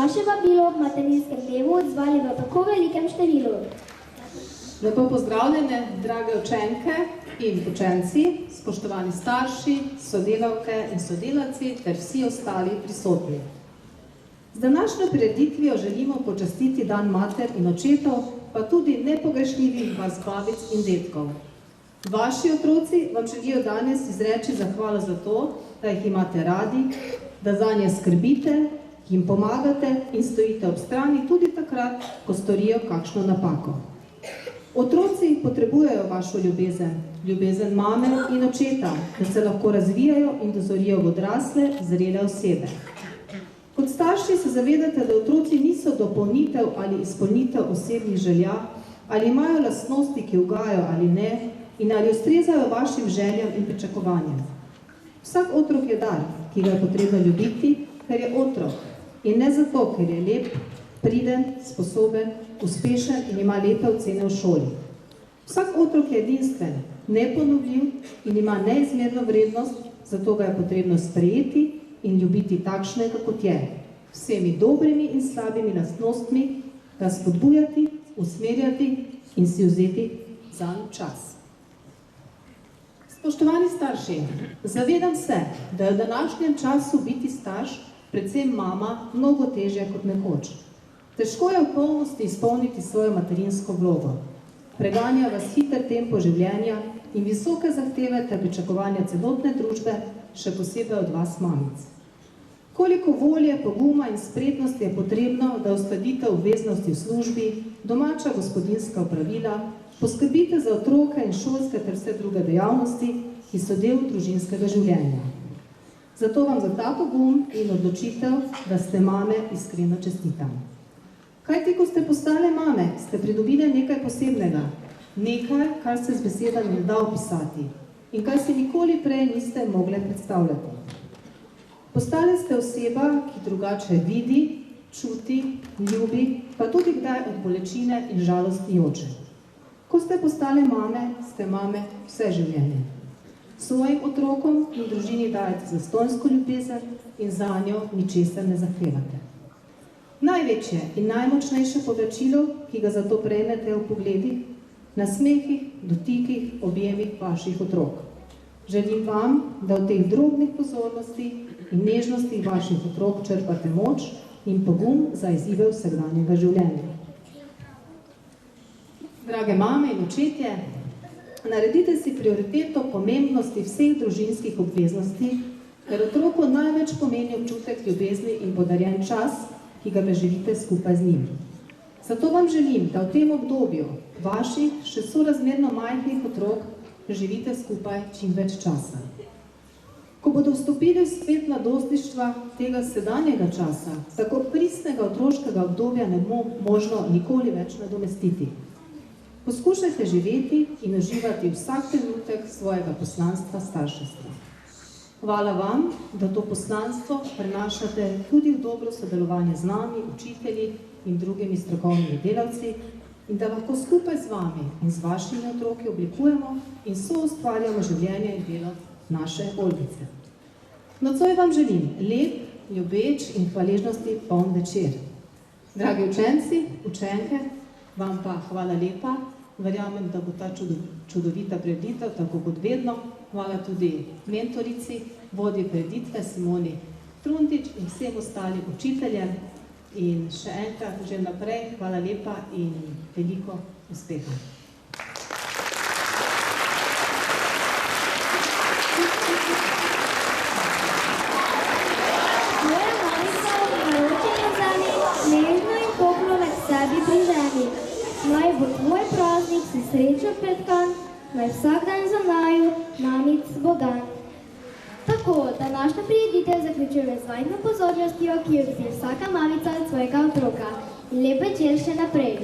naše vabilo ob materinskem dnevu odzvali v tako velikem številu. Lepo pozdravljene, drage učenke in učenci, spoštovani starši, sodelavke in sodelavci ter vsi ostali prisotni. Z današnjo prireditvijo želimo počastiti dan mater in očetov, pa tudi nepogrešljivih vas babic in dedkov. Vaši otroci vam želijo danes izreči zahvalo za to, da jih imate radi, da zanje skrbite, jim pomagate in stojite ob strani tudi takrat, ko storijo kakšno napako. Otroci potrebujejo vašo ljubezen, ljubezen mame in očeta, da se lahko razvijajo in dozorijo v odrasle, zrele osebe. Kot starši se zavedate, da otroci niso dopolnitev ali izpolnitev osebnih želja, ali imajo lastnosti, ki ugajajo ali ne, in ali ustrezajo vašim željam in pričakovanjem. Vsak otrok je dar, ki ga je potrebno ljubiti, ker je otrok, in ne zato, ker je lep, priden, sposoben, uspešen in ima lepe ocene v šoli. Vsak otrok je edinstven, neponovljiv in ima neizmerno vrednost, zato ga je potrebno sprejeti in ljubiti takšnega, kot je, vsemi dobrimi in slabimi lastnostmi, ga spodbujati, usmerjati in si vzeti zanj čas. Spoštovani starši, zavedam se, da je v današnjem času biti starš, predvsem mama, mnogo težje kot nekoč. Težko je v polnosti izpolniti svojo materinsko vlogo. Preganja vas hiter tempo življenja in visoke zahteve ter pričakovanja celotne družbe, še posebej od vas mamic. Koliko volje, poguma in spretnosti je potrebno, da uskladite obveznosti v službi, domača gospodinjska opravila, poskrbite za otroke in šolske ter vse druge dejavnosti, ki so del družinskega življenja. Zato vam za ta pogum in odločitev, da ste mame, iskreno čestitam. Kajti, ko ste postale mame, ste pridobile nekaj posebnega, nekaj, kar se z besedami ne da opisati in kar si nikoli prej niste mogle predstavljati. Postale ste oseba, ki drugače vidi, čuti, ljubi, pa tudi kdaj od bolečine in žalosti joče. Ko ste postale mame, ste mame vse življenje. Svojim otrokom in družini dajete zastonjsko ljubezen in za njo ničesar ne zahtevate. Največje in najmočnejše povračilo, ki ga zato prejmete v pogledih, nasmehih, dotikih, objemih vaših otrok. Želim vam, da v teh drobnih pozornostih in nežnostih vaših otrok črpate moč in pogum za izzive vsakdanjega življenja. Drage mame in očetje, naredite si prioriteto pomembnosti vseh družinskih obveznosti, ker otroku največ pomeni občutek ljubezni in podarjen čas, ki ga preživite skupaj z njim. Zato vam želim, da v tem obdobju vaših še sorazmerno majhnih otrok preživite skupaj čim več časa. Ko bodo vstopili v svet mladostništva tega sedanjega časa, tako pristnega otroškega obdobja ne bo možno nikoli več nadomestiti. Poskušajte živeti in uživati vsak trenutek svojega poslanstva starševstva. Hvala vam, da to poslanstvo prenašate tudi v dobro sodelovanje z nami, učitelji in drugimi strokovnimi delavci in da lahko skupaj z vami in z vašimi otroki oblikujemo in soustvarjamo življenje in delo naše Olgice. Nocoj vam želim lep, ljubeč in hvaležnosti poln večer. Dragi učenci, učenke, vam pa hvala lepa. Verjamem, da bo ta čudovita prireditev, tako kot vedno. Hvala tudi mentorici, vodji prireditve Simoni Trundič in vsem ostalim učiteljem. In še enkrat že naprej, hvala lepa in veliko uspeha. Moja mamica naročena zame, nežno in toplo med sebi priženi. Naj bo tvoj praznik si srečo pretkan, naj vsak dan za naju mamic bo dan. Tako, današnja prireditev zaključujemo z vajno pozornostjo, ki jo dobi vsaka mamica od svojega otroka. In lep večer še naprej.